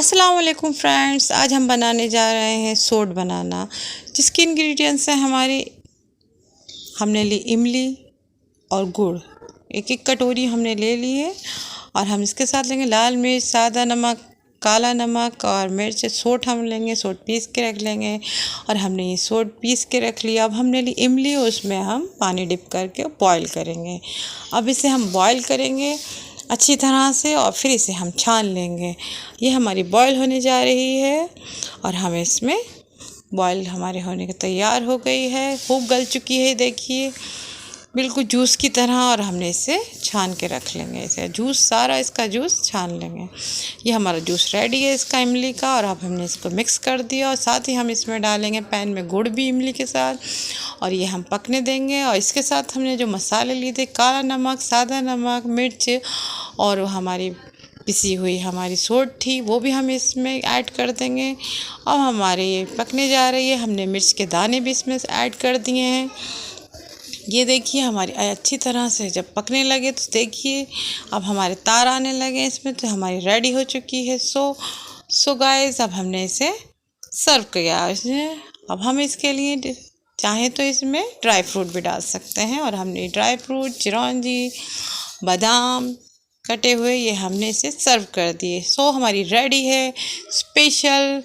अस्सलाम वालेकुम फ्रेंड्स, आज हम बनाने जा रहे हैं सोट बनाना। जिसके इंग्रेडिएंट्स हैं हमने ली इमली और गुड़, एक एक कटोरी हमने ले ली है। और हम इसके साथ लेंगे लाल मिर्च, सादा नमक, काला नमक और मिर्च। सोट हम लेंगे, सोट पीस के रख लेंगे। और हमने ये सोट पीस के रख लिया। अब हमने ली इमली, उसमें हम पानी डिप करके बॉईल करेंगे। अब इसे हम बॉईल करेंगे अच्छी तरह से और फिर इसे हम छान लेंगे। ये हमारी बॉईल होने जा रही है और हम इसमें बॉईल हमारे होने के तैयार हो गई है, खूब गल चुकी है, देखिए बिल्कुल जूस की तरह। और हमने इसे छान के रख लेंगे, इसे जूस सारा इसका जूस छान लेंगे। ये हमारा जूस रेडी है इसका इमली का। और अब हमने इसको मिक्स कर दिया और साथ ही हम इसमें डालेंगे पैन में गुड़ भी इमली के साथ, और ये हम पकने देंगे। और इसके साथ हमने जो मसाले लिए थे, काला नमक, सादा नमक, मिर्च और हमारी पिसी हुई हमारी सोट थी, वो भी हम इसमें ऐड कर देंगे। अब हमारे ये पकने जा रही है। हमने मिर्च के दाने भी इसमें ऐड कर दिए हैं। ये देखिए हमारी अच्छी तरह से जब पकने लगे तो देखिए अब हमारे तार आने लगे इसमें, तो हमारी रेडी हो चुकी है। सो गाइस, अब हमने इसे सर्व किया इसमें। अब हम इसके लिए चाहें तो इसमें ड्राई फ्रूट भी डाल सकते हैं। और हमने ड्राई फ्रूट, चिरौंजी, बादाम कटे हुए, ये हमने इसे सर्व कर दिए। सो हमारी रेडी है स्पेशल